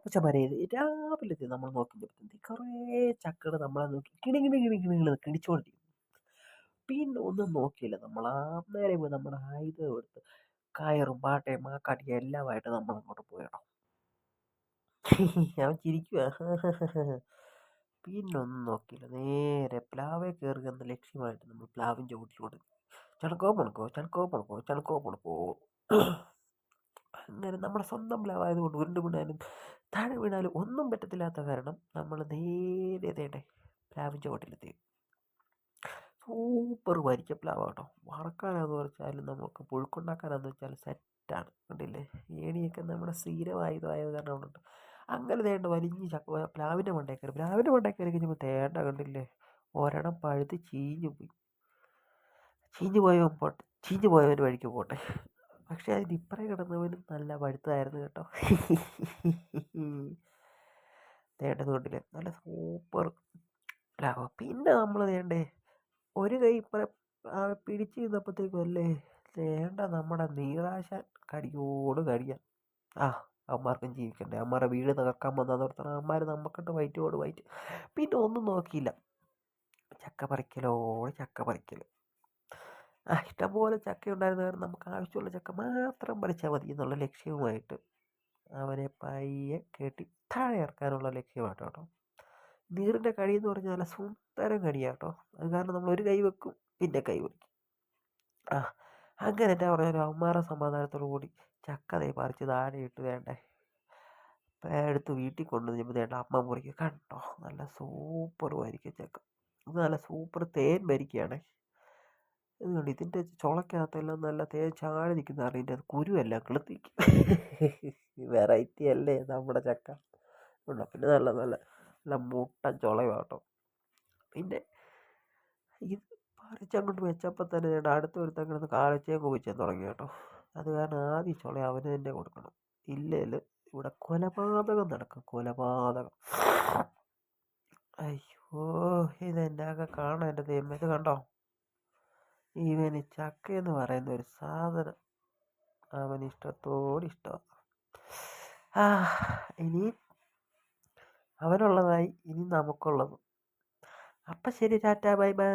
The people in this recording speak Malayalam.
അപ്പച്ചന്മാരെ രാവിലെ നമ്മൾ നോക്കിയപ്പോഴത്തേക്ക് കുറേ ചക്കകൾ നമ്മളെ നോക്കി കിണി കിണി കിണി കിണി കിണിച്ചോണ്ടിരിക്കും. പിന്നെ ഒന്നും നോക്കിയില്ല. നമ്മൾ അന്നേരം പോയി നമ്മുടെ ആയുധം എടുത്ത് കയറും പാട്ടയും മാക്കാട്ടിയും എല്ലാമായിട്ട് നമ്മൾ അങ്ങോട്ട് പോയിടണം. അവൻ ചിരിക്കുക. പിന്നെ ഒന്നും നോക്കിയില്ല. നേരെ പ്ലാവേ കയറുക എന്ന ലക്ഷ്യമായിട്ട് നമ്മൾ പ്ലാവിൻ്റെ ചോട്ടിലോട്ട് ചണക്കോ പണക്കോ ചണക്കോ പണക്കോ ചണക്കോ പണക്കോ. അങ്ങനെ നമ്മുടെ സ്വന്തം പ്ലാവായതുകൊണ്ട് ഉരുണ്ട് വീണാലും താഴെ വീണാലും ഒന്നും പറ്റത്തില്ലാത്ത കാരണം നമ്മൾ നേരെ തേട്ടെ പ്ലാവിൻ്റെ ചോട്ടിലെത്തി. സൂപ്പർ വരിക്ക പ്ലാവ് കേട്ടോ. വറക്കാനാന്ന് വെച്ചാലും നമുക്ക് പുഴുക്കുണ്ടാക്കാനാന്ന് വെച്ചാലും സെറ്റാണ്. കണ്ടില്ലേ, ഏണിയൊക്കെ നമ്മുടെ സ്ഥിരമായതായത് കാരണം ഉണ്ട്. അങ്ങനെ തേണ്ട വലിഞ്ഞ് ചക്ക പ്ലാവിൻ്റെ മണ്ടയിൽ കയറി. പ്ലാവിൻ്റെ മണ്ടയിൽ കയറി കഴിഞ്ഞപ്പോൾ തേണ്ട കണ്ടില്ലേ, ഒരെണ്ണം പഴുത്ത് ചീഞ്ഞു പോയി. ചീഞ്ഞു പോയവൻ വഴിക്ക് പോട്ടെ. പക്ഷെ അതിന് ഇപ്പറേ കിടന്നവനും നല്ല പഴുത്തതായിരുന്നു കേട്ടോ. തേണ്ടത് കൊണ്ടില്ലേ, നല്ല സൂപ്പർ പ്ലാവ്. പിന്നെ നമ്മൾ തേണ്ടേ ഒരു കൈ ഇപ്പറ പിടിച്ച് നിന്നപ്പോഴത്തേക്കും അല്ലേ തേണ്ട നമ്മുടെ നീറാശാൻ കടിയോട് കടിയാൻ. അവന്മാർക്കും ജീവിക്കണ്ടേ, അവന്മാരുടെ വീട് തകർക്കാൻ വന്നതോർത്തണം അവന്മാർ നമുക്കിട്ട് വയറ്റോട് വയറ്റ്. പിന്നെ ഒന്നും നോക്കിയില്ല, ചക്ക പറിക്കലോട് ചക്ക പറിക്കൽ. ഇഷ്ടംപോലെ ചക്ക ഉണ്ടായിരുന്ന കാരണം നമുക്ക് ആവശ്യമുള്ള ചക്ക മാത്രം പറിച്ചാൽ മതി എന്നുള്ള ലക്ഷ്യവുമായിട്ട് അവനെ പയ്യെ കെട്ടി താഴെ ഇറക്കാനുള്ള ലക്ഷ്യമായിട്ടോ കേട്ടോ. നീറിൻ്റെ കടി എന്ന് പറഞ്ഞാൽ നല്ല സുന്ദരം കടിയാട്ടോ. അത് കാരണം നമ്മൾ ഒരു കൈ വെക്കും പിന്നെ കൈ വെക്കും. അങ്ങനെ എന്താ പറഞ്ഞാൽ അവന്മാരുടെ സമാധാനത്തോടു കൂടി ചക്ക പറിച്ച് താഴെ ഇട്ട് വേണ്ടേ എടുത്ത് വീട്ടിൽ കൊണ്ടുവന്നപ്പോൾ വേണ്ട അമ്മ മുറിക്കുക. കണ്ടോ, നല്ല സൂപ്പർ വരിക്ക ചക്ക. ഇത് നല്ല സൂപ്പർ തേൻ വരിക്കയാണേ. ഇതുകൊണ്ട് ഇതിൻ്റെ ചുളക്കകത്തെല്ലാം നല്ല തേൻ ചാടി നിൽക്കുന്ന അറിയില്ല, അത് കുരുവെല്ലാം കിളുത്തിക്കും. വെറൈറ്റി അല്ലേ നമ്മുടെ ചക്ക. ഉണ്ടോ, പിന്നെ നല്ല നല്ല നല്ല മുട്ടൻ ചുളയാട്ടോ. പിന്നെ ഇത് പറിച്ചങ്ങോട്ട് വെച്ചപ്പോൾ തന്നെ അടുത്ത ഒരുത്തൻ കിടന്ന് കാലച്ചേക്ക് കുഴിച്ചാൻ തുടങ്ങി കേട്ടോ. അത് കാരണം ആദ്യം ചുള അവന് തന്നെ കൊടുക്കണം. ഇല്ലേൽ ഇവിടെ കൊലപാതകം നടക്കും, കൊലപാതകം. അയ്യോ, ഇതെന്നാകെ കാണാൻ എൻ്റെ ദൈവമേ. ഇത് കണ്ടോ, ഇവന് ചക്കയെന്ന് പറയുന്ന ഒരു സാധനം അവന് ഇഷ്ടത്തോട് ഇഷ്ടമാണ്. ഇനി അവനുള്ളതായി ഇനി നമുക്കുള്ളത്. അപ്പം ശരി, ടാറ്റാ, ബൈ ബൈ.